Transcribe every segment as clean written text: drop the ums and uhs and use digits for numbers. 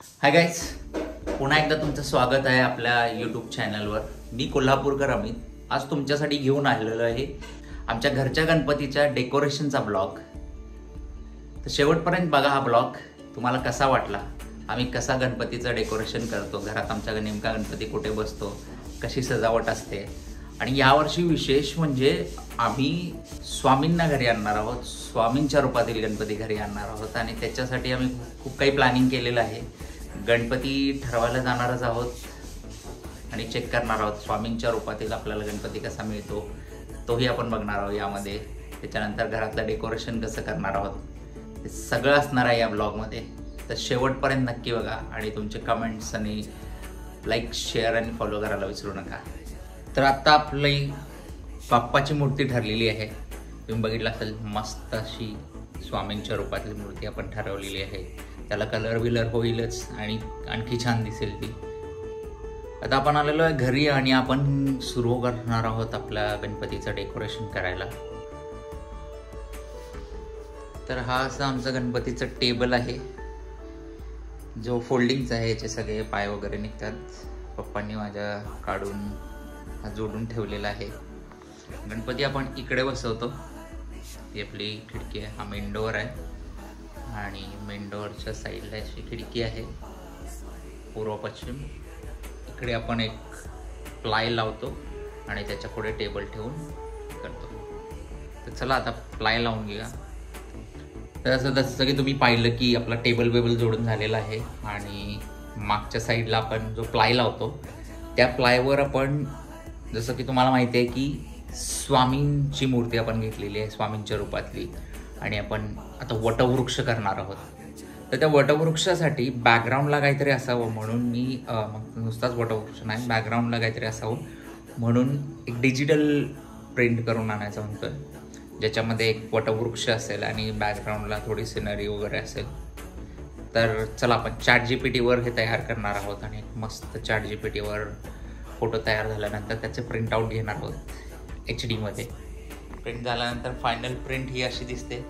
Hi guys, पुन्हा एकदा तुमचं स्वागत आहे आपल्या यूट्यूब चॅनलवर. मी कोल्हापूरकर अमित आज तुमच्यासाठी घेऊन आलेलो आहे आमच्या घरच्या गणपतीच्या डेकोरेशनचा ब्लॉग. तर शेवटपर्यंत बघा हा ब्लॉग. तुम्हाला कसा वाटला, आम्ही कसा गणपतीचं डेकोरेशन करतो, घरात आमच्या नेमका गणपती कुठे बसतो, कशी सजावट असते. आणि यावर्षी विशेष म्हणजे आम्ही स्वामींना घरी आणणार आहोत, स्वामींच्या रूपातील गणपती घरी आणणार आहोत. आणि त्याच्यासाठी आम्ही खूप काही प्लॅनिंग केलेलं आहे. गणपती ठरवायला जाणारच आहोत आणि चेक करणार आहोत स्वामींच्या रूपातील आपल्याला गणपती कसा मिळतो, तोही आपण बघणार आहोत यामध्ये. त्याच्यानंतर घरातलं डेकोरेशन कसं करणार आहोत, ते सगळं असणार आहे या ब्लॉगमध्ये. तर शेवटपर्यंत नक्की बघा आणि तुमचे कमेंट्स आणि लाईक, शेअर आणि फॉलो करायला विसरू नका. तर आत्ता आपली बाप्पाची मूर्ती ठरलेली आहे. तुम्ही बघितलं असेल, मस्त अशी स्वामींच्या रूपातली मूर्ती आपण ठरवलेली आहे. त्याला कलर बिलर होईलच आणि आणखी छान दिसेल ती. आता आपण आलेलो आहे घरी आणि आपण सुरू करणार आहोत आपल्या गणपतीचं डेकोरेशन करायला. तर हा असा आमचा गणपतीचं टेबल आहे जो फोल्डिंगचा आहे. याचे सगळे पाय वगैरे निघतात. पप्पांनी माझ्या काढून हा जोडून ठेवलेला आहे. गणपती आपण इकडे बसवतो. ही आपली खिडकी आहे. हा मेन डोअर आहे आणि मेन डोअरच्या साईडला अशी खिडकी आहे पूर्व पश्चिम. इकडे आपण एक प्लाय लावतो आणि त्याच्या पुढे टेबल ठेवून करतो. तर चला आता प्लाय लावून घेऊया. तर जसं की तुम्ही पाहिलं की आपला टेबल जोडून झालेला आहे आणि मागच्या साईडला आपण जो प्लाय लावतो त्या प्लायवर आपण, जसं की तुम्हाला माहिती आहे की स्वामींची मूर्ती आपण घेतलेली आहे स्वामींच्या रूपातली. आणि आपण आता वटवृक्ष करणार आहोत. तर त्या वटवृक्षासाठी बॅकग्राऊंडला काहीतरी असावं म्हणून मी नुसताच वटवृक्ष नाही, बॅकग्राऊंडला काहीतरी असावं म्हणून एक डिजिटल प्रिंट करून आणायचं म्हणतोय, ज्याच्यामध्ये एक वटवृक्ष असेल आणि बॅकग्राऊंडला थोडी सिनरी वगैरे असेल. तर चला आपण ChatGPTवर हे तयार करणार आहोत आणि एक मस्त ChatGPTवर फोटो तयार झाल्यानंतर त्याचे प्रिंटआउट घेणार आहोत HD मध्ये. प्रिंट झाल्यानंतर फायनल प्रिंट ही अशी दिसते.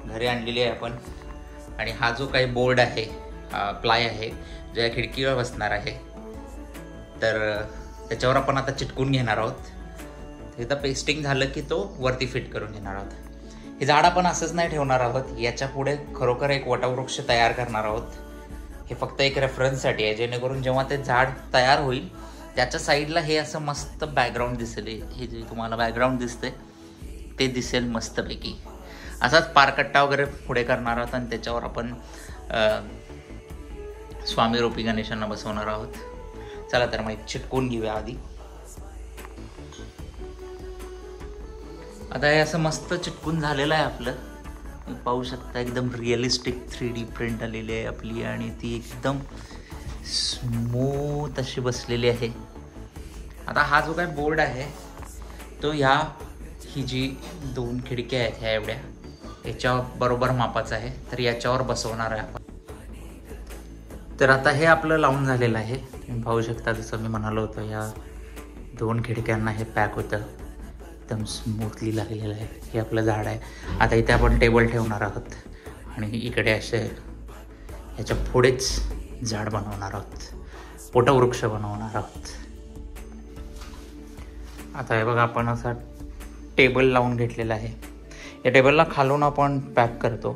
घरी आणलेली आहे आपण. आणि हा जो काही बोर्ड आहे, प्लाय आहे, जो या खिडकीवर बसणार आहे, तर त्याच्यावर आपण आता चिटकून घेणार आहोत. एकदा पेस्टिंग झालं की तो वरती फिट करून घेणार आहोत. हे झाड आपण असंच नाही ठेवणार आहोत. याच्या पुढे खरोखर एक वटवृक्ष तयार करणार आहोत. हे फक्त एक रेफरन्ससाठी आहे, जेणेकरून जेव्हा ते झाड तयार होईल त्याच्या साईडला हे असं मस्त बॅकग्राऊंड दिसेल. हे जे तुम्हाला बॅकग्राऊंड दिसते ते दिसेल मस्तपैकी. असाच पारकट्टा वगैरे पुढे करणार आहोत आणि त्याच्यावर आपण स्वामी रूपी गणेशांना बसवणार आहोत. चला तर मग चिटकून घेऊया आधी. आता हे असं मस्त चिटकून झालेलं आहे आपलं. तुम्ही पाहू शकता एकदम रिअलिस्टिक 3D प्रिंट आलेली आहे आपली आणि ती एकदम स्मूथ अशी बसलेली आहे. आता हा जो काय बोर्ड आहे तो ही जी दोन खिडक्या आहेत ह्या एवढ्या, याच्या बरोबर मापाचा आहे. तर याच्यावर बसवणार आहे आपण. तर आता हे आपलं लावून झालेलं आहे. तुम्ही पाहू शकता, जसं मी म्हणालो होतो, या दोन खिडक्यांना हे पॅक होतं, एकदम स्मूथली लागलेलं आहे. हे आपलं झाड आहे. आता इथे आपण टेबल ठेवणार आहोत आणि इकडे असे याच्या पुढेच झाड बनवणार आहोत, वटवृक्ष बनवणार आहोत. आता हे बघा, आपण असा टेबल लावून घेतलेला आहे. या टेबलला खालून आपण पॅक करतो,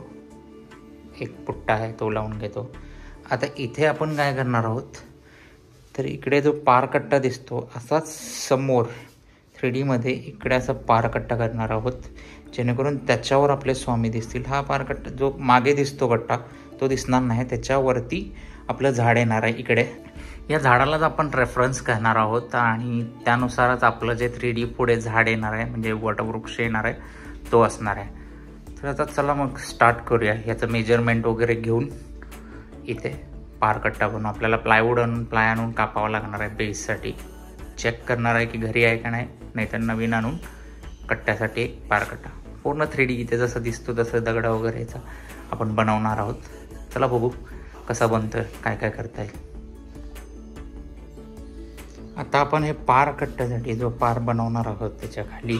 एक पुट्टा आहे तो लावून घेतो. आता इथे आपण काय करणार आहोत, तर इकडे जो पारकट्टा दिसतो असाच समोर 3D मध्ये इकडे असा पारकट्टा करणार आहोत, जेणेकरून त्याच्यावर आपले स्वामी दिसतील. हा पारकट्टा जो मागे दिसतो कट्टा तो दिसणार नाही, त्याच्यावरती आपलं झाड येणार आहे इकडे. या झाडालाच आपण रेफरन्स करणार आहोत आणि त्यानुसारच आपलं जे 3D पुढे झाड येणार आहे, म्हणजे वटवृक्ष येणार आहे, तो असणार आहे. तर आता चला मग स्टार्ट करूया. याचं मेजरमेंट वगैरे घेऊन इथे पारकट्टा बनवून आपल्याला प्लाय आणून कापावं लागणार आहे. बेससाठी चेक करणार आहे की घरी आहे का नाही, नाहीतर नवीन आणून कट्ट्यासाठी एक पारकट्टा पूर्ण 3D इथे जसं दिसतो तसं दगड वगैरे याचा आपण बनवणार आहोत. चला बघू कसा बनतोय, काय काय करता येईल. आता आपण हे पारकट्ट्यासाठी जो पार बनवणार आहोत त्याच्या खाली,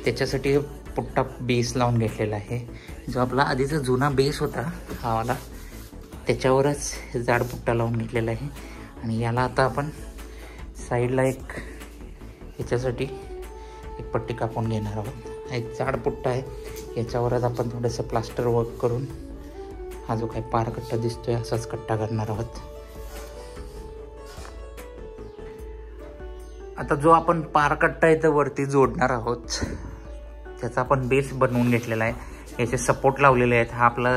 त्याच्यासाठी हे पुट्टा बेस लावून घेतलेला आहे. जो आपला आधीचा जुना बेस होता हा वाला, त्याच्यावरच हे जाड पुट्टा लावून घेतलेला आहे. आणि याला आता आपण साईडला एक ह्याच्यासाठी एक पट्टी कापून घेणार आहोत. एक जाड पुट्टा आहे, याच्यावरच आपण थोडंसं प्लास्टर वर्क करून हा जो काही पार कट्टा दिसतोय असाच कट्टा करणार आहोत. आता जो आपण पार कट्टा इथं वरती जोडणार आहोत त्याचा आपण बेस बनवून घेतलेला आहे. याचे सपोर्ट लावलेले आहेत. हा आपला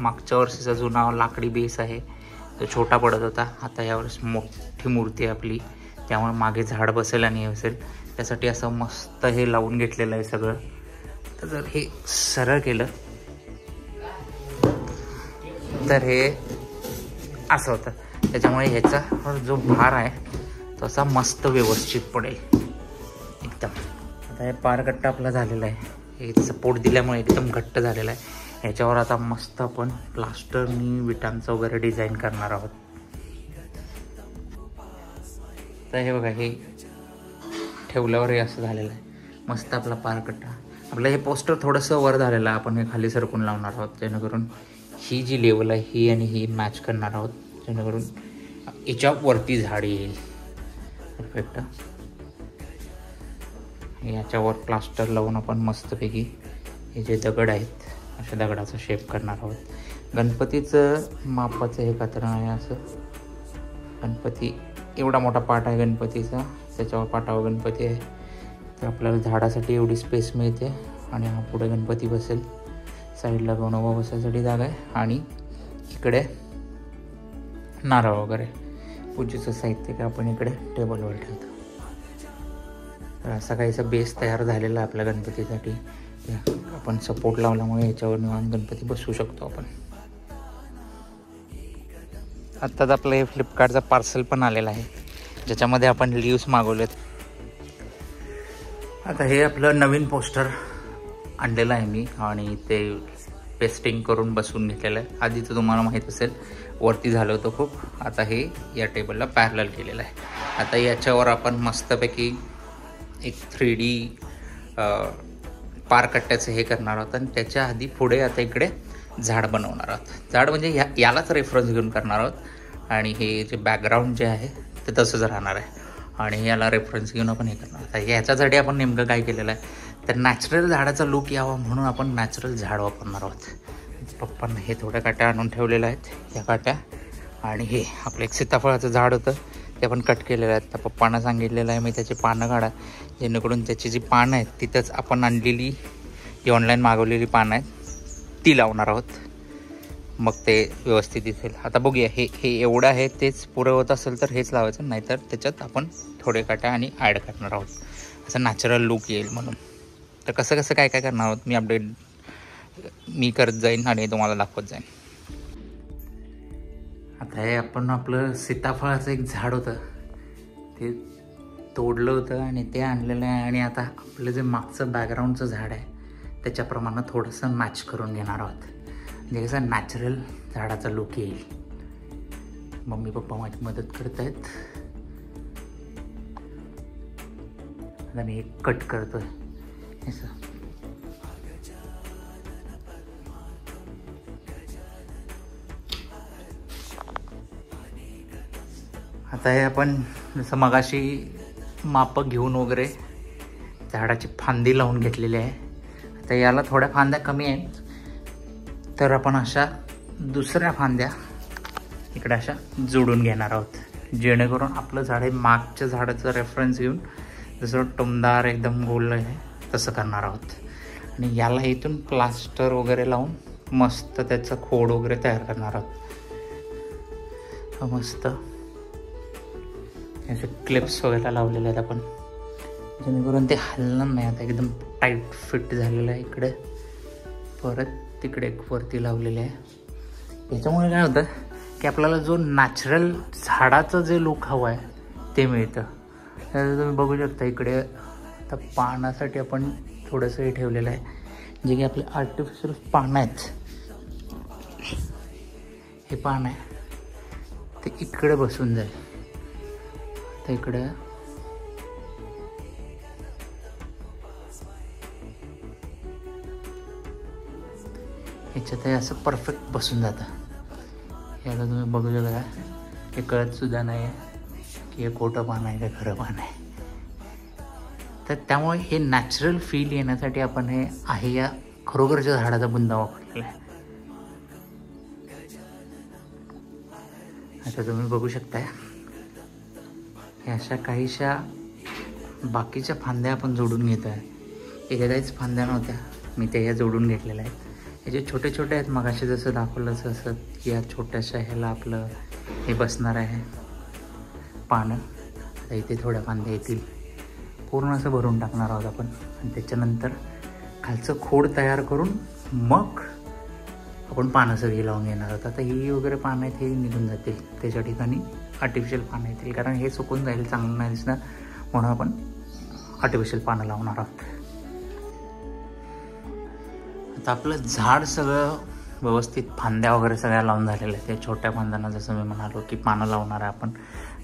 मागच्या वर्षीचा जुना लाकडी बेस आहे, तो छोटा पडत होता. आता यावर्षी मोठी मूर्ती आहे आपली, त्यामुळे मागे झाड बसेल आणि हे बसेल त्यासाठी असं मस्त हे लावून घेतलेलं आहे सगळं. तर जर हे सरळ केलं तर हे असं होतं, त्याच्यामुळे ह्याचा जो भार आहे तो असा मस्त व्यवस्थित पडेल एकदम. आता हे पारकट्टा आपला झालेला आहे, हे सपोर्ट दिल्यामुळे एकदम घट्ट झालेला आहे. ह्याच्यावर आता मस्त आपण प्लास्टरनी विटांचं वगैरे डिझाईन करणार आहोत. तर हे बघा, हे ठेवल्यावर हे असं झालेलं आहे मस्त आपला पारकट्टा. आपलं हे पोस्टर थोडंसं वर झालेलं आहे, आपण हे खाली सरकून लावणार आहोत जेणेकरून ही जी लेवल आहे ही आणि ही मॅच करणार आहोत, जेणेकरून याच्यावरती झाड येईल. परफेक्ट. याच्यावर प्लास्टर लावून आपण मस्तपैकी हे जे दगड आहेत अशा दगडाचा शेप करणार आहोत. गणपतीचं मापाचं हे कात्रण आहे असं. गणपती एवढा मोठा पाट आहे गणपतीचा, त्याच्यावर पाटावर गणपती आहे. तर आपल्याला झाडासाठी एवढी स्पेस मिळते आणि हा पुढे गणपती बसेल. साईडला गणोबा बसायसाठी जागा आहे आणि इकडे नारळ वगैरे पूजेचं साहित्य का आपण इकडे टेबलवर ठेवतो. तर असा काहीसा बेस तयार झालेला आहे आपल्या गणपतीसाठी. आपण सपोर्ट लावल्यामुळे याच्यावर निवांत गणपती बसवू शकतो आपण. आत्ताच आपलं हे फ्लिपकार्टचा पार्सल पण आलेला आहे ज्याच्यामध्ये आपण लीव्स मागवलेत. आता हे आपलं नवीन पोस्टर आणलेलं आहे मी आणि ते पेस्टिंग करून बसवून घेतलेलं आहे. आधी तर तुम्हाला माहीत असेल वरती झालं होतं खूप, आता हे या टेबलला पॅरलल केलेलं आहे. आता याच्यावर आपण मस्तपैकी एक 3D पारकट्ट्याचं हे करणार आहोत आणि त्याच्या आधी पुढे आता इकडे झाड बनवणार आहोत. झाड म्हणजे यालाच रेफरन्स घेऊन करणार आहोत आणि हे जे बॅकग्राऊंड जे आहे ते तसंच राहणार आहे आणि याला रेफरन्स घेऊन आपण हे करणार आहोत. याच्यासाठी आपण नेमकं काय केलेलं आहे तर नॅचरल झाडाचा लुक यावा म्हणून आपण नॅचरल झाड वापरणार आहोत. पप्पांना हे थोड्या काट्या आणून ठेवलेल्या आहेत, या काट्या. आणि हे आपलं एक सीताफळाचं झाड होतं ते आपण कट केलेलं आहे. तर पप्पांना सांगितलेलं आहे मी त्याची पानं काढा, जेणेकरून त्याची जी पानं आहेत तिथंच आपण आणलेली जी ऑनलाईन मागवलेली पानं आहेत ती लावणार आहोत, मग ते व्यवस्थित दिसेल. आता बघूया हे एवढं आहे तेच पुरं होत असेल तर हेच लावायचं, नाहीतर त्याच्यात आपण थोडे काट्या आणि ॲड करणार आहोत, असं नॅचरल लुक येईल म्हणून. तर कसं काय करणार आहोत मी अपडेट मी करत जाईन आणि तुम्हाला दाखवत जाईन. आता हे आपण आपलं सीताफळाचं एक झाड होतं ते तोडलं होतं आणि ते आणलेलं आहे आणि आता आपलं जे मागचं बॅकग्राऊंडचं झाड आहे त्याच्याप्रमाणे थोडंसं मॅच करून घेणार आहोत, म्हणजे कसं नॅचरल झाडाचा लुक येईल. मम्मी पप्पा माझी मदत करत आहेत. आता मी एक कट करतोय असं. आता हे आपण जसं मगाशी मापं घेऊन वगैरे झाडाची फांदी लावून घेतलेली आहे. आता याला थोड्या फांद्या कमी आहेत तर आपण अशा दुसऱ्या फांद्या इकडे अशा जोडून घेणार आहोत, जेणेकरून आपलं झाड हे मागच्या झाडाचं रेफरन्स घेऊन जसं टुमदार एकदम गोल आहे तसं करणार आहोत. आणि याला इथून प्लास्टर वगैरे लावून मस्त त्याचं खोड वगैरे तयार करणार आहोत. मस्त असे क्लिप्स वगैरे लावलेले आहेत आपण, जेणेकरून ते हलणार नाही. आता एकदम टाईट फिट झालेलं आहे. इकडे परत तिकडे एक वरती लावलेले आहे. याच्यामुळे काय होतं की आपल्याला जो नॅचरल झाडाचं जे लुक हवं आहे ते मिळतं. तर तुम्ही बघू शकता इकडे आता पानासाठी आपण थोडंसं हे ठेवलेलं आहे, जे की आपले आर्टिफिशियल पानं आहेत. हे पान आहे ते इकडे बसून जाईल. तर इकडे ह्याच्यात हे असं परफेक्ट बसून जातं. याला तुम्ही बघू शकता, हे कळतसुद्धा नाही आहे की हे खोटं पान आहे का खरं पान आहे. तर त्यामुळे हे नॅचरल फील येण्यासाठी आपण हे आहे या खरोखरच्या झाडाचा बुंदा वापरलेला आहे. आता तुम्ही बघू शकताय हे अशा काहीशा बाकीच्या फांद्या आपण जोडून घेतो आहे. इथे काहीच फांद्या नव्हत्या, मी ते ह्या जोडून घेतलेल्या आहेत. हे जे छोटे छोटे आहेत मगाशी जसं दाखवलं तसं या छोट्याशा ह्याला आपलं हे बसणार आहे पानं. आता इथे थोड्या फांद्या येतील, पूर्ण असं भरून टाकणार आहोत आपण. आणि त्याच्यानंतर खालचं खोड तयार करून मग आपण पानं सगळी लावून घेणार आहोत. आता ही वगैरे पानं आहेत हे निघून जातील, त्याच्या ठिकाणी आर्टिफिशियल पानं येतील, कारण हे सुकून जाईल, चांगलं नाही दिसणार, म्हणून आपण आर्टिफिशियल पानं लावणार आहोत. आता आपलं झाड सगळं व्यवस्थित फांद्या वगैरे सगळ्या लावून झालेल्या आहेत. त्या छोट्या फांद्यांना जसं मी म्हणालो की पानं लावणार आहे आपण.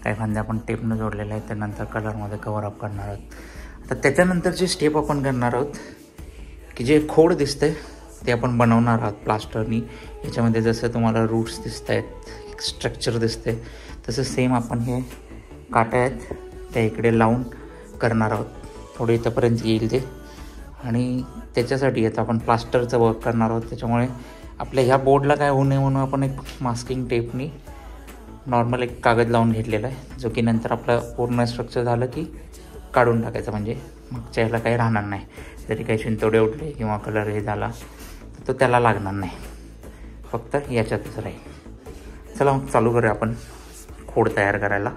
काही फांद्या आपण टेपनं जोडलेल्या आहेत, त्यानंतर कलरमध्ये कव्हरअप करणार आहोत. आता त्याच्यानंतरची स्टेप आपण करणार आहोत की जे खोड दिसतंय ते आपण बनवणार आहोत प्लास्टरनी. याच्यामध्ये जसं तुम्हाला रूट्स दिसत आहेत, एक स्ट्रक्चर दिसतंय, तसं सेम आपण हे काट्या आहेत त्या इकडे लावून करणार आहोत. थोडे इथंपर्यंत येईल ते. आणि त्याच्यासाठी आता आपण प्लास्टरचं वर्क करणार आहोत. त्याच्यामुळे आपल्या ह्या बोर्डला काय होऊ नये म्हणून आपण एक मास्किंग टेपनी नॉर्मल एक कागद लावून घेतलेला आहे, जो की नंतर आपलं पूर्ण स्ट्रक्चर झालं की काढून टाकायचं, म्हणजे मागच्या ह्याला काही राहणार नाही. जरी काही शिंतोडे उठले किंवा कलर हे झाला तर तो त्याला लागणार नाही, फक्त याच्यातच राहील. चला मग चालू करूया आपण खोड तयार करायला.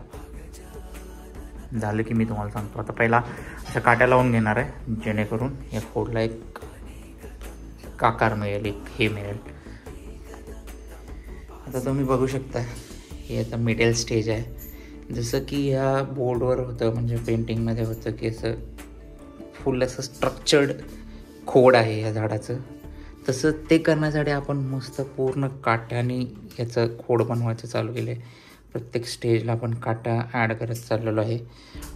झालं की मी तुम्हाला सांगतो. आता पहिला अशा काट्या लावून घेणार आहे, जेणेकरून या खोडला एक आकार मिळेल, एक हे मिळेल. आता तुम्ही बघू शकता हे आता मिडल स्टेज आहे. जसं की ह्या बोर्डवर होतं, म्हणजे पेंटिंगमध्ये होतं की असं फुल असं स्ट्रक्चर्ड खोड आहे या झाडाचं, तसं ते करण्यासाठी आपण मस्त पूर्ण काट्याने याचं खोड बनवायचं चालू केलं आहे. प्रत्येक स्टेजला आपण काटा ॲड करत चाललेलो आहे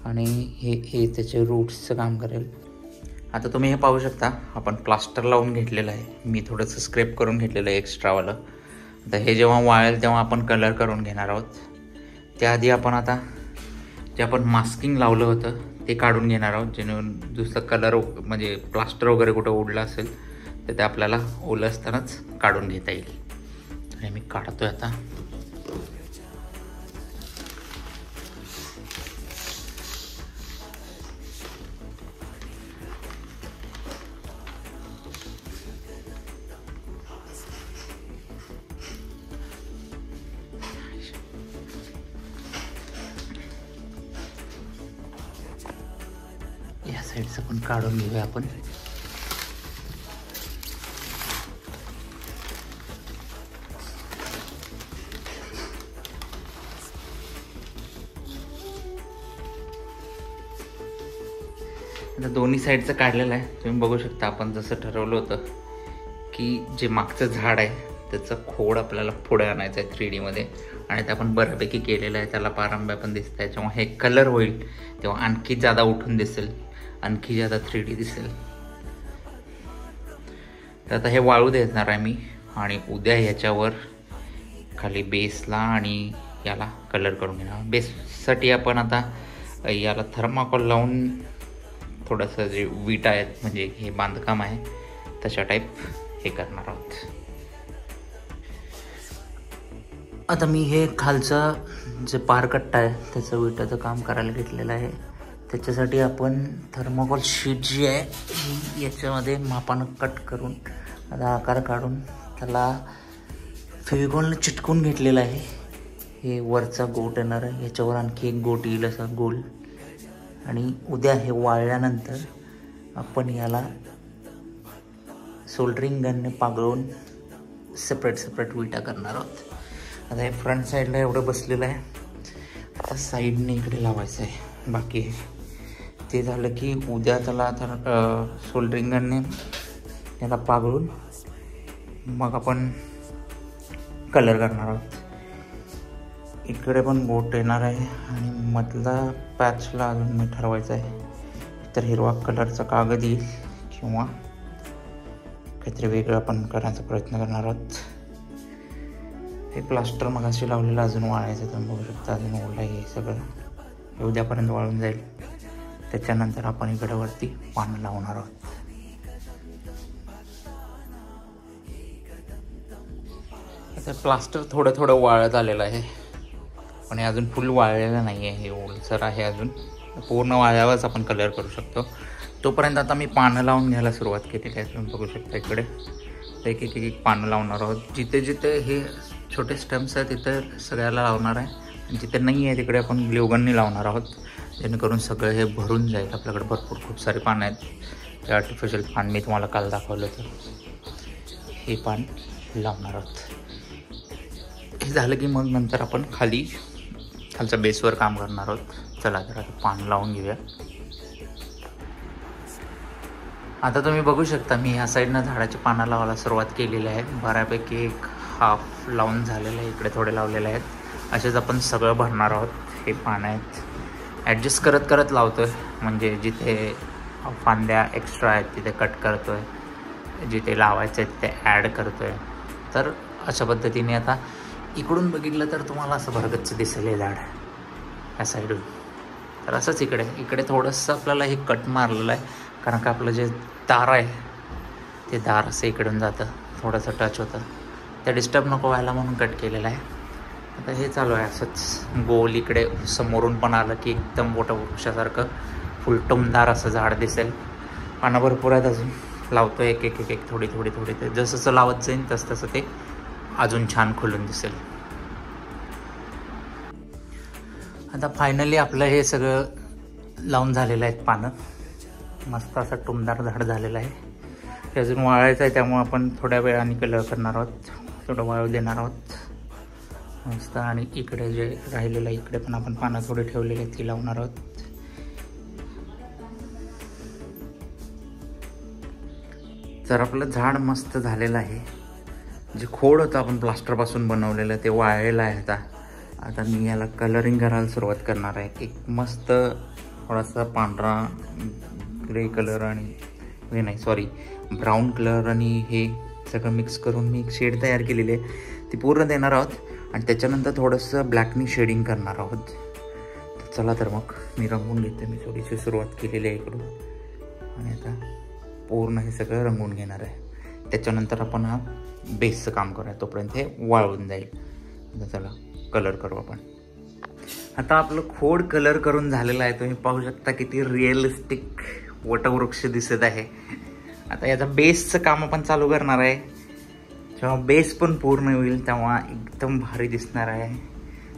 आणि हे त्याचे रूट्सचं काम करेल. आता तुम्ही हे पाहू शकता, आपण प्लास्टर लावून घेतलेलं आहे. मी थोडंसं स्क्रेप करून घेतलेलं आहे एक्स्ट्रावालं. आता हे जेव्हा वाळेल तेव्हा आपण कलर करून घेणार आहोत. त्याआधी आपण आता जे आपण मास्किंग लावलं होतं ते काढून घेणार आहोत, जेणेकरून दुसरं कलर म्हणजे प्लास्टर वगैरे कुठं उडलं असेल तर ते आपल्याला ओलं असतानाच काढून घेता येईल. आणि मी काढतोय आता. या साईडचं पण काढून घेऊया आपण. आता दोन्ही साईडचं काढलेलं आहे. तुम्ही बघू शकता आपण जसं ठरवलं होतं की जे मागचं झाड आहे त्याचं खोड आपल्याला पुढे आणायचं आहे 3D मध्ये, आणि ते आपण बऱ्यापैकी केलेलं आहे. त्याला पारंब्या पण दिसत आहे. जेव्हा हे कलर होईल तेव्हा आणखी जादा उठून दिसेल, आणखी जादा 3D दिसेल. तर आता हे वाळू देणार आहे मी, आणि उद्या ह्याच्यावर खाली बेसला आणि याला कलर करून घेणार. बेससाठी आपण आता याला थर्माकोल लावून थोडंसं जे विटा आहेत, म्हणजे हे बांधकाम आहे तशा टाईप हे करणार आहोत. आता मी हे खालचं जे पारकट्टा आहे त्याचं विटाचं काम करायला घेतलेलं आहे. त्याच्यासाठी आपण थर्माकोल शीट जी आहे ही याच्यामध्ये मापानं कट करून आता आकार काढून त्याला फेविकॉलनं चिटकून घेतलेलं आहे. हे वरचा गोट येणार आहे, याच्यावर आणखी एक गोट येईल असा गोल. आणि उद्या हे वाळल्यानंतर आपण याला सोल्डरिंग गनने पागळून सेपरेट विटा करणार आहोत. आता हे फ्रंट साईडला एवढं बसलेलं आहे, आता साईडने इकडे लावायचं आहे बाकी आहे. ते झालं की उद्या त्याला आता सोल्डरिंग गनने याला पागळून मग आपण कलर करणार आहोत. इकडे पण बोट येणार आहे आणि मधला पॅचला अजून मी ठरवायचं आहे. तर हिरवा कलरचा कागद येईल किंवा काहीतरी वेगळं आपण करण्याचा प्रयत्न करणार आहोत. हे प्लास्टर मगाशी लावलेलं अजून वाळायचं, तुम्ही बघू शकता अजून ओलं आहे हे सगळं. हे उद्यापर्यंत वाळून जाईल. त्याच्यानंतर आपण इकडे वरती पानं लावणार आहोत. आता प्लास्टर थोडं थोडं वाळत आलेलं आहे, पण हे अजून फुल वाळलेलं नाही आहे. हे ओलसर आहे अजून. पूर्ण वाळल्यावरच आपण कलर करू शकतो. तोपर्यंत आता मी पानं लावून घ्यायला सुरुवात केलेली आहे. तुम्ही बघू शकता इकडे एक एक एक पानं लावणार आहोत. जिथे जिथे हे छोटे स्टेम्स आहेत तिथे सगळ्याला लावणार आहे, आणि जिथे नाही आहे तिकडे आपण ग्लुगननी लावणार आहोत, जेणेकरून सगळं हे भरून जाईल. आपल्याकडे भरपूर खूप सारे पानं आहेत. ते आर्टिफिशियल पान मी तुम्हाला काल दाखवलं होतं, हे पान लावणार आहोत. हे झालं की मग नंतर आपण खालच्या बेसवर काम करणार आहोत. चला तर आता पान लावून घेऊया. आता तुम्ही बघू शकता मी ह्या साईडनं झाडाची पानं लावायला सुरुवात केलेली आहे. बऱ्यापैकी एक हाफ लावून झालेलं आहे. इकडे थोडे लावलेले आहेत. असेच आपण सगळं भरणार आहोत. हे पानं आहेत, ॲडजस्ट करत करत लावतो आहे. म्हणजे जिथे फांद्या एक्स्ट्रा आहेत तिथे कट करतो आहे, जिथे लावायचं आहे तिथे ॲड करतो आहे. तर अशा पद्धतीने आता इकडून बघितलं तर तुम्हाला असं भरगच्च दिसेल हे झाड ह्या साईडून. तर असंच इकडे थोडंसं आपल्याला हे कट मारलेलं आहे, कारण का आपलं जे दार आहे ते दार असं इकडून जातं, थोडंसं टच होतं, ते डिस्टर्ब नको व्हायला म्हणून कट केलेलं आहे. आता हे चालू आहे असंच गोल. इकडे समोरून पण आलं की एकदम मोठं वृक्षासारखं फुल टुमदार असं झाड दिसेल. पानं भरपूर आहेत अजून. लावतो एक एक एक एक थोडी थोडी थोडी. ते जसं लावत जाईल तसं ते अजून छान खुलून दिसेल. आता फायनली आपलं हे सगळं लावून झालेलं आहे. पानं मस्त असं टुमदार झाड झालेलं आहे. ते अजून वाळायचं आहे, त्यामुळे आपण थोड्या वेळाने कलर करणार आहोत, थोडं वाळू देणार आहोत मस्त. आणि इकडे जे राहिलेलं आहे इकडे पण आपण पानं थोडी ठेवलेली आहेत ती लावणार आहोत. तर आपलं झाड मस्त झालेलं आहे. जे खोड होतं आपण प्लास्टरपासून बनवलेलं ते वाळलेलं आहे. आता मी याला कलरिंग करायला सुरुवात करणार आहे. एक मस्त थोडासा पांढरा ग्रे कलर आणि ब्राऊन कलर आणि हे सगळं मिक्स करून मी एक शेड तयार केलेली आहे, ती पूर्ण देणार आहोत. आणि त्याच्यानंतर थोडंसं ब्लॅकनी शेडिंग करणार आहोत. तर चला तर मग मी रंगवून घेते. मी थोडीशी सुरुवात केलेली आहे इकडून, आणि आता पूर्ण हे सगळं रंगवून घेणार आहे. त्याच्यानंतर आपण हा बेसचं काम करूया, तोपर्यंत हे वाळून जाईल. आता चला कलर करू आपण. आता आपलं खोड कलर करून झालेलं आहे. तुम्ही पाहू शकता किती रिअलिस्टिक वटवृक्ष दिसत आहे. आता याचा बेसचं काम आपण चालू करणार आहे. जेव्हा बेस पण पूर्ण होईल तेव्हा एकदम भारी दिसणार आहे.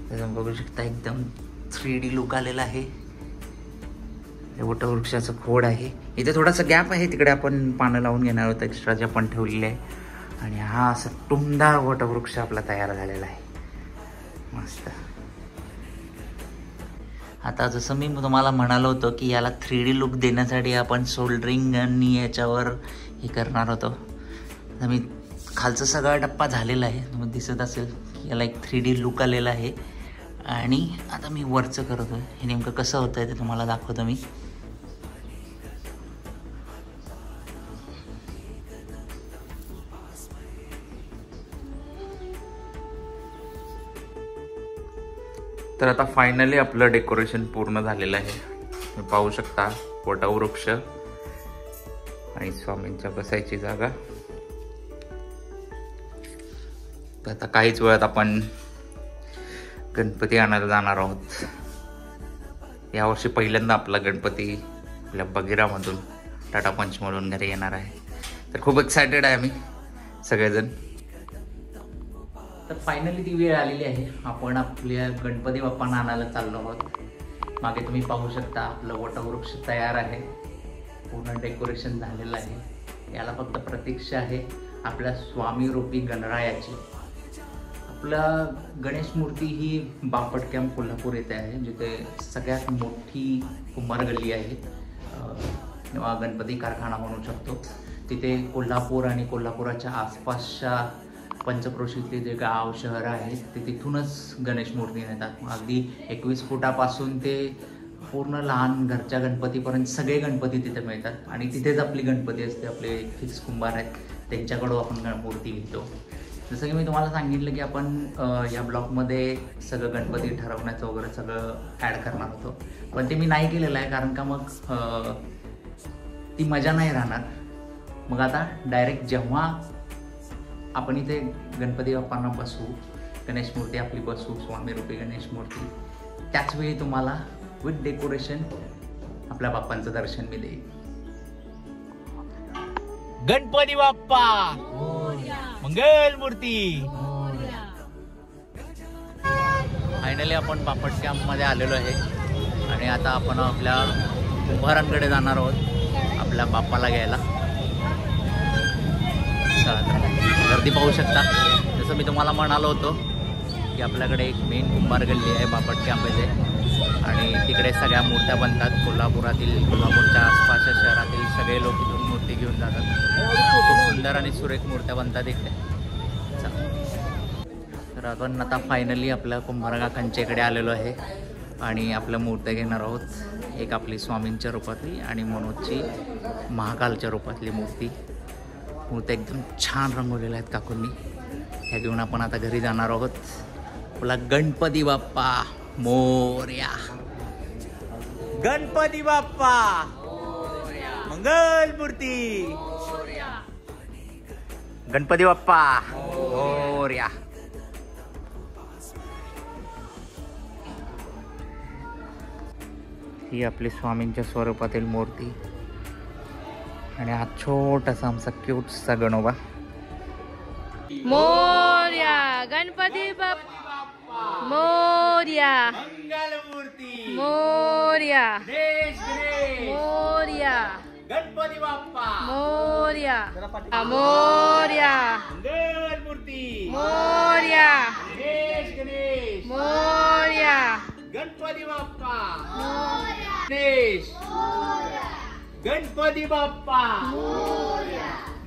त्याचं बघू शकता एकदम 3D लुक आलेला आहे. वटवृक्षाचं खोड आहे. इथे थोडासा गॅप आहे, तिकडे आपण पानं लावून घेणार आहोत एक्स्ट्रा जे आपण ठेवलेले आहे. आणि हा असा टुमदार वटवृक्ष आपला तयार झालेला आहे मस्त. आता जसं मी तुम्हाला म्हणालो होतो की याला 3D लुक देण्यासाठी आपण सोल्डरिंग आणि याच्यावर हे करणार होतो. आता मी खालचा सगळा टप्पा झालेला आहे, तुम्हाला दिसत असेल याला एक 3D लुक आलेला आहे. आणि आता मी वरचं करतो. हे नेमकं कसं होतं आहे ते तुम्हाला दाखवतो मी. तर आता फायनली आपलं डेकोरेशन पूर्ण झालेलं आहे. तुम्ही पाहू शकता वटवृक्ष आणि स्वामींच्या बसायची जागा. तर आता काहीच वेळात आपण गणपती आणायला जाणार आहोत. यावर्षी पहिल्यांदा आपला गणपती आपल्या बगिरामधून टाटा पंचमधून घरी येणार आहे. तर खूप एक्सायटेड आहे आम्ही सगळेजण. तर फायनली ती वेळ आलेली आहे. आपण आपल्या गणपती बाप्पांना आणायला चाललो आहोत. मागे तुम्ही पाहू शकता आपलं वटवृक्ष तयार आहे, पूर्ण डेकोरेशन झालेलं आहे. याला फक्त प्रतीक्षा आहे आपल्या स्वामी रूपी गणरायाची. आपला गणेश मूर्ती ही बापट कॅम्प कोल्हापूर येथे आहे, जिथे सगळ्यात मोठी कुंभार गल्ली आहे किंवा गणपती कारखाना म्हणू शकतो. तिथे कोल्हापूर आणि कोल्हापुराच्या आसपासच्या पंचक्रोशीतले जे गाव शहर आहेत ते तिथूनच गणेश मूर्ती नेतात. अगदी 21 फुटापासून ते पूर्ण लहान घरच्या गणपतीपर्यंत सगळे गणपती तिथे मिळतात. आणि तिथेच आपली गणपती असते. आपले फिक्स कुंभार आहेत त्यांच्याकडून आपण मूर्ती घेतो. जसं की मी तुम्हाला सांगितलं की आपण या ब्लॉगमध्ये सगळं गणपती ठरवण्याचं वगैरे सगळं ॲड करणार होतो, पण ते मी नाही केलेलं आहे कारण का मग ती मजा नाही राहणार. मग आता डायरेक्ट जेव्हा आपण इथे गणपती बाप्पांना बसवू, गणेश मूर्ती आपली बसवू, स्वामी रूपी गणेश मूर्ती, त्याचवेळी तुम्हाला विथ डेकोरेशन आपल्या बाप्पांचं दर्शन मी देईन. गणपती बाप्पा मंगल मूर्ती. फायनली आपण बापट कॅम्पमध्ये आलेलो आहे आणि आता आपण आपल्या कुंभारांकडे जाणार आहोत आपल्या बाप्पाला घ्यायला. चला तर गर्दी पाहू शकता. जसं मी तुम्हाला म्हणालो होतो की आपल्याकडे एक मेन कुंभार गल्ली आहे बापट कॅम्पमध्ये आणि तिकडे सगळ्या मूर्त्या बनतात. कोल्हापूरच्या आसपासच्या शहरातील सगळे लोक इथून मूर्ती घेऊन जातात. खूप सुंदर आणि सुरेख मूर्त्या बनतात इकडे. तर आपण आता फायनली आपल्या कुंभार काकांच्या इकडे आलेलो आहे आणि आपल्या मूर्त्या घेणार आहोत. एक आपली स्वामींच्या रूपातली आणि मनोजची महाकालच्या रूपातली मूर्त्या एकदम छान रंगवलेल्या आहेत काकूंनी. ह्या घेऊन आपण आता घरी जाणार आहोत. आपला गणपती बाप्पा मोरया. गणपती बाप्पा मंगल मूर्ती. गणपती बाप्पा मोरया. ही आपली स्वामींच्या स्वरूपातील मूर्ती आणि हा छोटासा आमचा क्यूटसा गणोबा. मोरया गणपती बाप्पा मोरया. मंगलमूर्ती मोरया. मोरया. गणपती बाप्पा मोरया. मोरया. मंगलमूर्ती मोरया. गणेश मोरया. गणपती बाप्पा गणेश. गणपती बाप्पा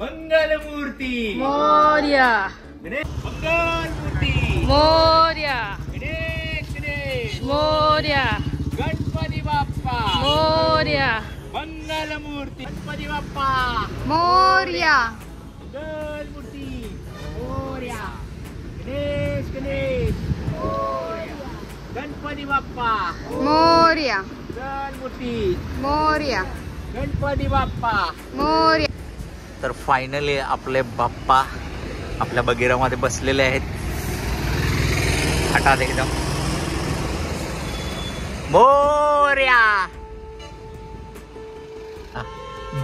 मंगलमूर्ती. मोरया. मंगलमूर्ती. मोरया. गणेश. मोरया. गणपती बाप्पा मोरया. मंगलमूर्ती. गणपती बाप्पा मोरया. मंगलमूर्ती. मोरया. गणेश. गणपती बाप्पा मोरया. मंगलमूर्ती. मोरया. गणपती बाप्पा मोरया. तर फायनली आपले बाप्पा आपल्या बगिरामध्ये बसलेले आहेत. हठात एकदम मोरया.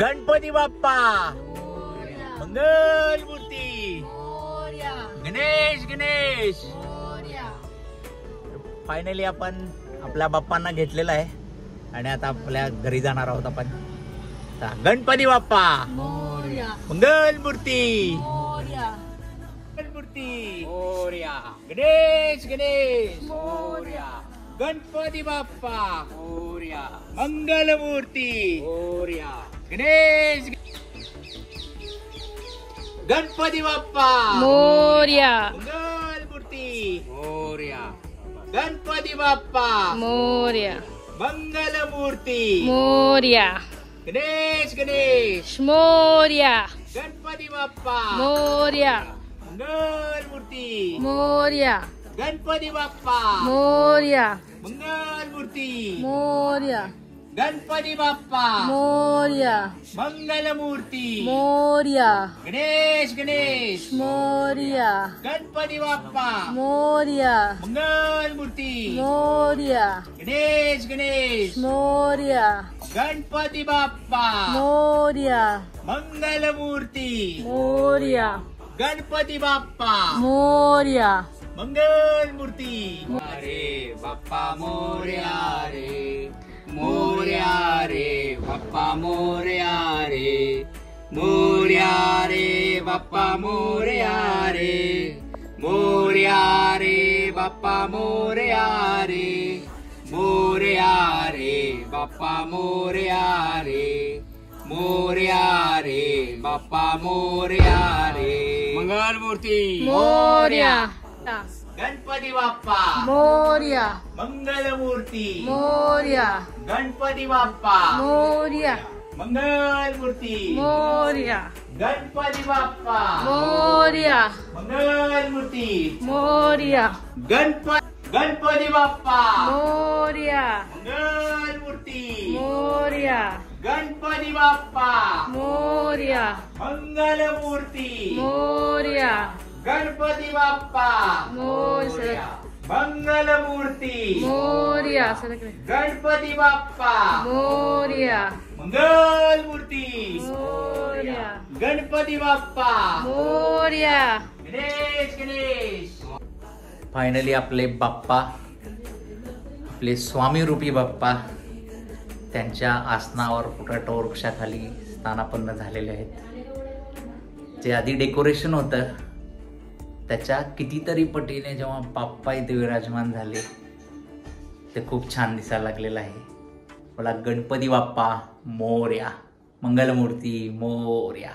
गणपती बाप्पा मंगलमूर्ती. गणेश. फायनली आपण आपल्या बाप्पांना घेतलेलं आहे आणि आता आपल्या घरी जाणार आहोत आपण. गणपती बाप्पा मंगलमूर्ती. मंगलमूर्ती. मोरया. गणेश. मोरया. गणपती बाप्पा मोरया. मंगलमूर्ती. मोरया. गणेश. गणपती बाप्पा मोरया. मंगलमूर्ती. मोरया. गणपती बाप्पा मोरया. मंगलमूर्ती. मोरया. गणेश. मोरया. गणपती बाप्पा मोरया. मंगलमूर्ती. मोरया. गणपती बाप्पा मोरया. मंगलमूर्ती. मोरया. गणपती बाप्पा मोरया. मंगलमूर्ती. मोरया. गणेश. मोरया. गणपती बाप्पा मोरया. मंगलमूर्ती. मोरया. गणेश. मोरया. गणपती बाप्पा मोरया. मंगलमूर्ती. मोरया. गणपती बाप्पा मोरया. मंगलमूर्ती. रे बाप्पा मोरया रे. मोरया रे बाप्पा मोरया रे. मोरया रे बाप्पा मोरया रे. मोरया रे बाप्पा मोरया रे. मोरया रे बाप्पा मोरया रे. मोरया रे बाप्पा मोरया रे. मंगलमूर्ती. मोरया. गणपती बाप्पा मोरया. मंगलमूर्ती. मोरया. गणपती बाप्पा मोरया. मंगलमूर्ती. मोरया. गणपती बाप्पा मोरया मंगल मूर्ती मोरया गणपती बाप्पा मोरया मंगल मूर्ती मोरया गणपती बाप्पा मोरया मंगल मूर्ती मोरया गणपती बाप्पा मोरया मंगल मूर्ती मोरया सरकले गणपती बाप्पा मोरया मंगल मूर्ती मोरया गणपती बाप्पा मोरया गणेश. फायनली आपले बाप्पा, आपले स्वामी रूपी बाप्पा त्यांच्या आसनावर कुठं वृक्षाखाली स्थानापन्न झालेले आहेत. जे आधी डेकोरेशन होतं त्याच्या कितीतरी पटीने जेव्हा बाप्पा इथे विराजमान झाले ते खूप छान दिसायला लागलेलं आहे. मला गणपती बाप्पा मोरया, मंगलमूर्ती मोरया.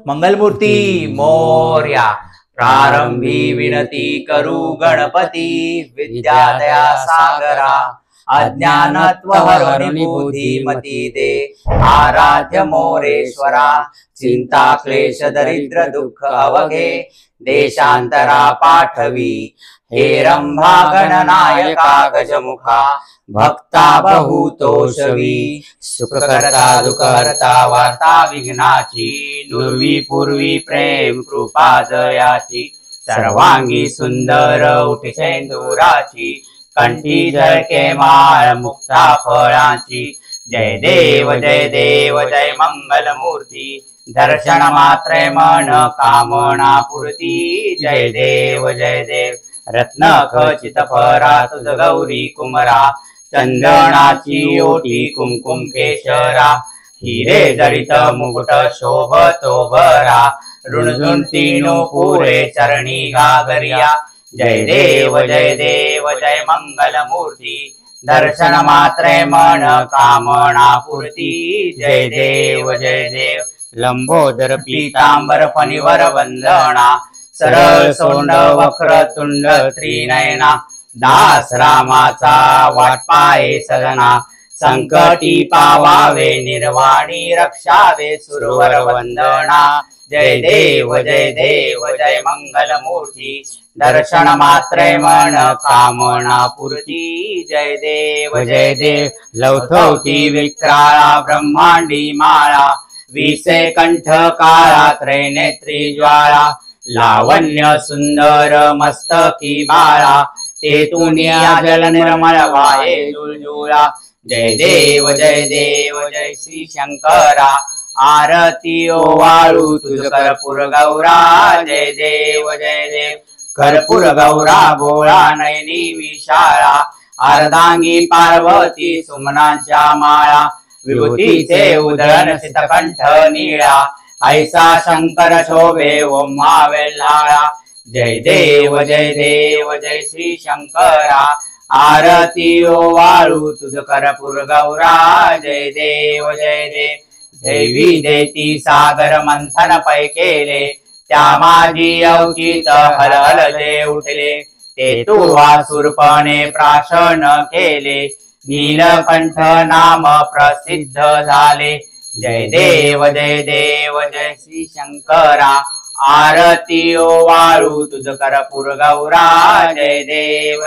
मंगलमूर्ती मोरया. प्रारंभी विनती करू गणपती, विद्यादया सागरा अज्ञानत्व हरणी बुद्धिमती दे. आराध्य मोरेश्वरा, चिंता क्लेश दरिद्र दुःख अवघे देशांतरा पाठवी. हे रंभा गणनायका गजमुखा, भक्ता बहुतोषवी. सुखकर्ता दुःखहर्ता वार्ता विघ्नाची, नुर्वी पूर्वी प्रेम कृपा जयाची. सर्वांगी सुंदर उठी सेंदुराची, कंठी झळके माळ मुक्ता फळाची. जय देव जय मंगल मूर्ती, दर्शन मात्रे मन कामना पूर्ती. जय देव रत्न खचित परा तुझ गौरी कुमरा. चंदनाची ओटी कुमकुम केशरा, हिरे जडित मुकुट शोभतो भरा. ऋणझुंटी पुरे चरणी गागरिया. जय देव जय मंगल मूर्ती, दर्शन मात्रे मन कामना पूर्ती. जय देव लंबोदर पीतांबर फणीवर वंदना. सरळ सोंड वक्र तुंड त्रिनयना. दास रामाचा वाट पाये सदना. संकटी पावावे निर्वाणी, रक्षावे सुरवर वंदना. जय देव जय मंगल मूर्ती, दर्शन मात्रे मन कामना पूर्ती. जय देव लवथवती विक्राळा ब्रह्मांडी माळा. विसे कंठ काळा त्रैनेत्री ज्वाळा. लावण्य सुंदर मस्तकी बाळा. तेतुनिया जल निर्मळ वाये जुळजुळा. जय देव जय श्री शंकरा. आरती ओवाळू तुझ कर्पूर गौरा. जय देव कर्पूर गौरा गोळा नयनी विशाळा. अर्धांगी पार्वती सुमनांच्या माळा. विभूतीचे उधळण सितकंठ निळा. ऐसा शंकर शोभे ओम्हा वेल्हाळा. जय देव जय श्री शंकरा. आरती ओवाळू तुझ कर्पूर गौरा. जय देव देवी देती सागर मंथन पै केले. त्या माझी अवचित हलहल जे उठले. ते तू वासुरपणे प्राशन केले. नीलकंठ नाम प्रसिद्ध झाले. जय देव जय श्री शंकरा. आरती ओवाळू तुझ कर्पूर गौरा. जय देव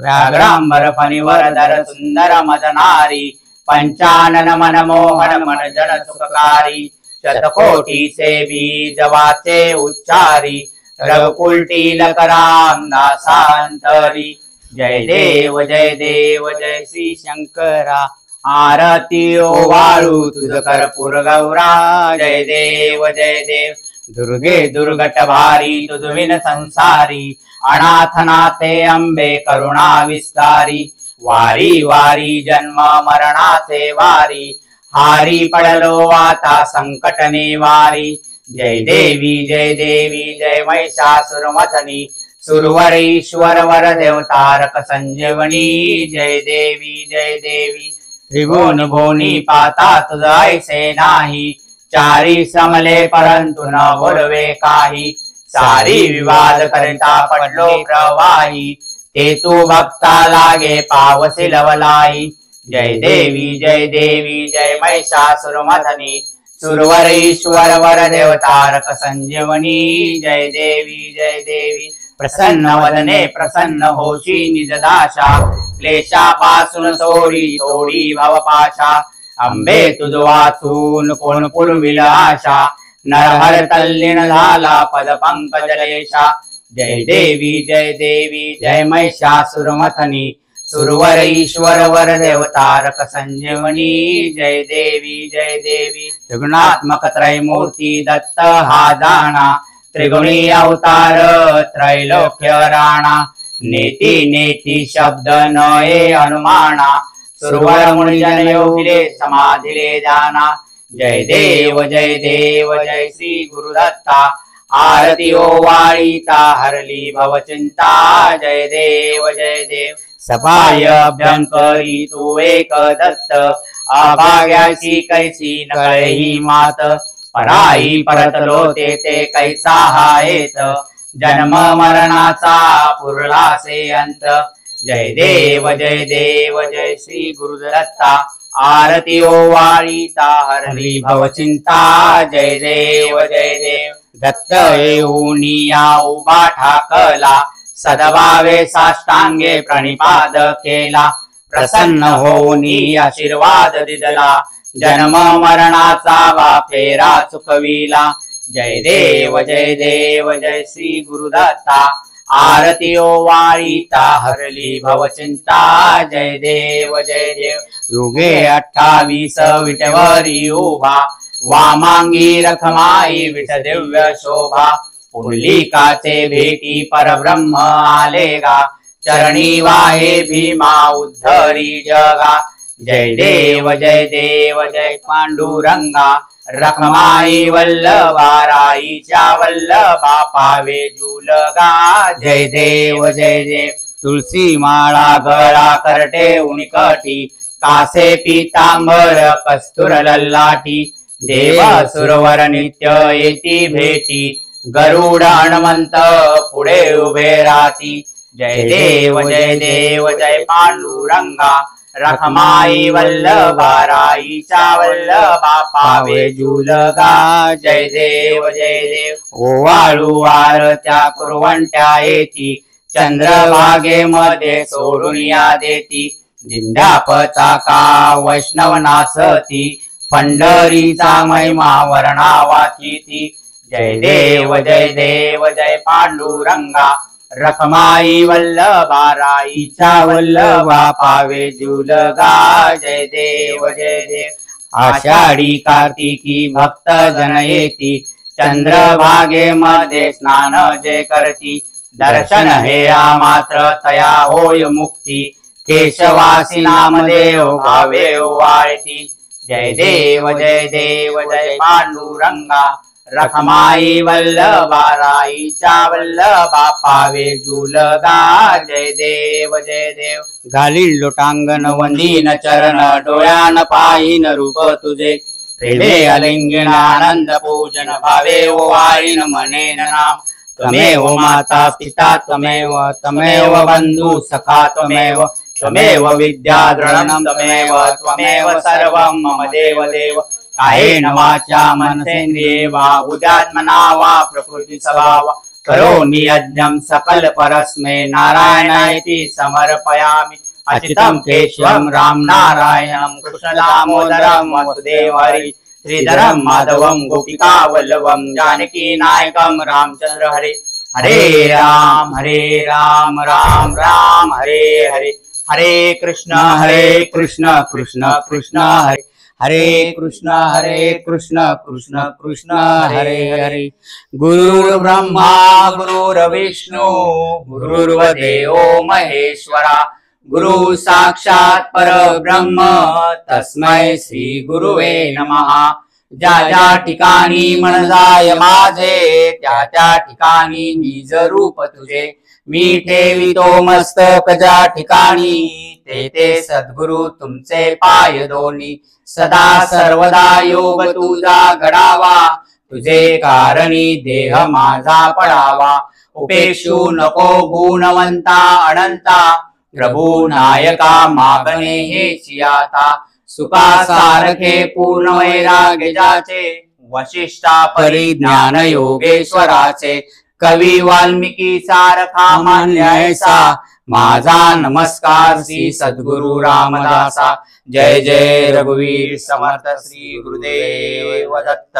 व्याघ्रांबर फणीवर धर सुंदर मदनारी. पंचानन मन मोहन मन जन सुखकारी. शतकोटी से बीज वाचे उच्चारी. रघुकुलटी लकराम दासांतरी. जय देव जय श्री शंकरा. आरती ओवाळू तुझ कर्पूर गौरा. जय देव दुर्गे दुर्गट भारी तुझ विन संसारी. अनाथनाथे अंबे करुणा विस्तारी. वारी वारी जन्म मरणाचे वारी. हारी पडलो आता संकट निवारी. जय देवी जय महिषासुरमथनी. सुरवरेश्वर वर देवतारक संजीवनी. जय देवी त्रिभुवन भोनी पाता तुझ ऐसे नाही. चारी समले परंतु न बोलवे काही. सारी विवाद करिता पडलो प्रवाही. ते तू भक्ता लागे पावसी लवलाई. जय देवी जय महिषासुरमथनी. सुरवर ईश्वर वर देवतारक संजीवनी जय देवी प्रसन्न वदने प्रसन्न होशी निजदाशा क्लेशापासून सोडी तोडी भवपाशा अंबे तुझ वाचून कोण पुरविल आशा नरहर तल्लीन झाला पद पंकज लेशा जय देवी जय महिषासुरमथनी सुरवर ईश्वर वर देवतारक संजीवनी जय देवी त्रिगुणात्मक त्रैमूर्ती दत्त हा जाणा त्रिगुणी अवतार त्रैलोक्य राणा नेती नेती शब्द नये अनुमाना सुरवर मुनिजन योगिले समाधिले जाना जय देव जय श्री गुरुदत्ता आरती ओवाळीता हरली भवचिंता जय देव सपाय अभ्यंकरी तू एक दत्त अभाग्याची कैसी नकळही मात पराई परतलो ते कैसा हायेत जन्म मरणाचा पुरलासे अंत जय देव जय श्री गुरुदत्ता आरती ओवाळीता हरली भवचिंता जय देव दत्त येऊनिया उभा ठाकला सदभावे साष्टांगे प्रणिपाद केला प्रसन्न होऊनी आशीर्वाद दिदला जन्म मरणाचा वाफेरा चुकविला जय देव जय श्री गुरुदत्ता आरती ओवाळीता हरली भवचिंता जय देव युगे 28 विटेवरी उभा वामांगी रखमाई विठ दिव्य शोभा पुंडलिकाचे भेटी परब्रह्म आलेगा चरणी वाहे भीमा उद्धरी जगा जय देव जय पांडुरंगा रखमाई वल्लभा राईच्या वल्लभा पावे जुलगा जय देव तुळसी माळा गळा करटे उनिकटी कासे पीतांबर कस्तुर लल्लाटी देवा सुरवर नित्य येती भेटी गरुड हनुमंत पुढे उभे राहती जय देव जय पांडुरंगा रखमाई वल्लभा राईच्या वल्लभा पावे जुलगा जय देव ओवाळू आरत्या कुरवंट्या येती चंद्रभागेमध्ये सोडून या देती दिंड्या पताका वैष्णव नाचती पंढरीचा महिमा वर्णावाची ती जय देव जय पांडुरंगा रखमाई वल्लभा राईच्या वल्लभा पावे जुलगा जय देव आषाढी कार्तिकी भक्त जन येती चंद्रभागेमध्ये स्नान जे करती दर्शन हे मात्र तया होय मुक्ती केशवासी नामदेव भावे ओवाळती जय देव जय पांडुरंगा रखमाई वल्लभा राईच्या वल्लभा पावे जुलगा जय देव घालील लोटांगण वंदीन चरण डोळ्यान पाहिन रूप तुझे प्रेमे अलिंगन आनंद पूजन भावे ओवाळीन म्हणेन नाम त्वमेव माता पिता त्वमेव बंधु सखा त्वमेव विद्या दृढं त्वमेव सर्वं मम देव कायेन वाचा मनसेन्द्रिये वा बुद्ध्यात्मना वा प्रकृति स्वभाव करोमि यज्ञं सकल परस्मै नारायणायति समर्पयामि अच्युतं केशवं राम नारायणं कृष्ण दामोदरं वासुदेव हरि श्रीधरं माधवं गोपिका वल्लभं जानकी नायकं रामचंद्र हरे हरे राम राम राम हरे हरे हरे कृष्ण कृष्ण कृष्ण हरे हरे कृष्ण कृष्ण हरे हरे गुरुर् ब्रह्मा गुरुर्विष्णु गुरुर्देवो महेश्वरा गुरु साक्षात परब्रह्म तस्मै श्री गुरुवे नमः ज्या ठिकाणी मन जाय माझे त्या ठिकाणी निज रूप तुझे मी ठेवितो मस्तक ज्या ठिकाणी ते सद्गुरु तुमचे पाय दोन्ही सदा सर्वदा योग तुझा घडावा तुझे कारणी देह माझा पडावा उपेक्षू नको गुणवंता अनंता प्रभू नायका मागणे हे चियाता सुखा सारखे पूर्ण वैराग्य जाचे वशिष्ठा परिज्ञान योगेश्वराचे कवी वाल्मिकी सारखा मान्यायसा माझा नमस्कार श्री सद्गुरु रामदासा जय जय रघुवीर समर्थ श्री गुरुदेव दत्त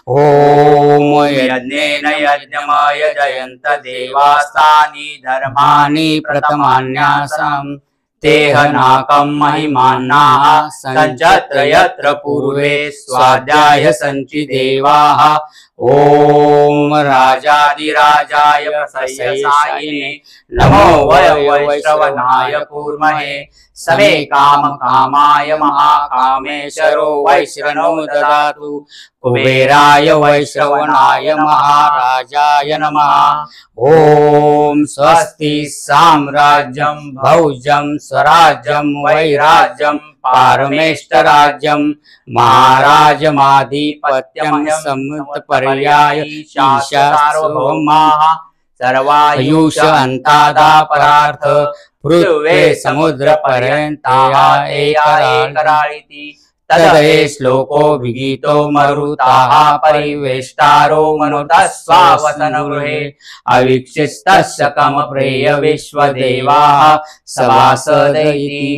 ओम यज्ञेन यज्ञमय जयंत देवास्तानि धर्माणि प्रथमान्यासम् तेह नाकं महिमान्नाः सञ्चत्र यत्र पूर्वे स्वाध्याय सञ्चिदेवाः ओम राजाधिराजाय प्रसयसायिने नमो वैश्रवणाय कूर्महे समे काम कामाय महाकामेश्वरो वैश्रवणो ददातु कुबेराय वैश्रवणाय महाराजाय नमः ओम स्वस्ति साम्राज्यं भौजं स्वराज्यं वैराज्यं पारमेष्टराज्यं महाराजमाधिपत्यं समुत्पर्याय सार्वभौमाः सर्वायुष अंतादा परार्थ पृथ्वे समुद्र पर्यंताः एकराळिति तदये श्लोको विगीतो मरुताः परिवेष्टारो मनुतः स्वावसनगृहे अवीक्षितस्य कमप्रेय विश्वदेवाः सभासद इति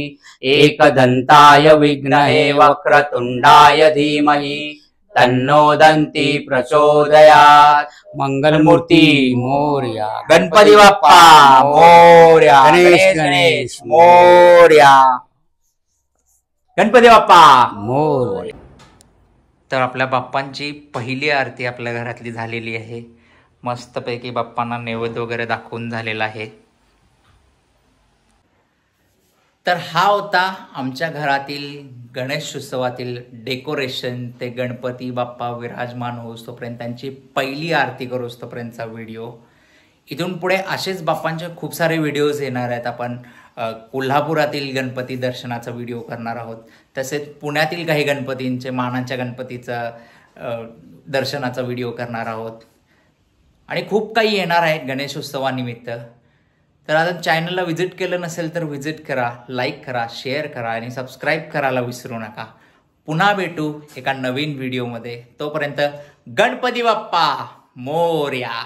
एकदन्ताय विघ्नहे वक्रतुण्डाय धीमहि तन्नो दन्ति प्रचोदयात् मंगलमूर्ती मोरया गणपती बाप्पा मोरया गणेश मोरया गणपती बाप्पा मोरया। तर आपल्या बाप्पांची पहिली आरती आपल्या घरातली झालेली आहे। मस्तपैकी बाप्पांना नैवेद्य वगैरे दाखवून झालेला आहे। तर हा होता आमच्या घरातील गणेश उत्सवातील डेकोरेशन, ते गणपती बाप्पा विराजमान होस तोपर्यंत त्यांची पहिली आरती करोस तोपर्यंतचा व्हिडिओ। इथून पुढे असेच बाप्पांचे खूप सारे व्हिडिओज येणार आहेत। आपण कोल्हापुरातील गणपती दर्शनाचा व्हिडिओ करणार आहोत, तसेच पुण्यातील काही गणपतींचे मानाच्या गणपतीचा दर्शनाचा व्हिडिओ करणार आहोत आणि खूप काही येणार आहे गणेशोत्सवानिमित्त। तर आता चॅनलला व्हिजिट केलं नसेल तर व्हिजिट करा, लाईक करा, शेअर करा आणि सबस्क्राईब करायला विसरू नका। पुन्हा भेटू एका नवीन व्हिडिओमध्ये। तोपर्यंत गणपती बाप्पा मोरया।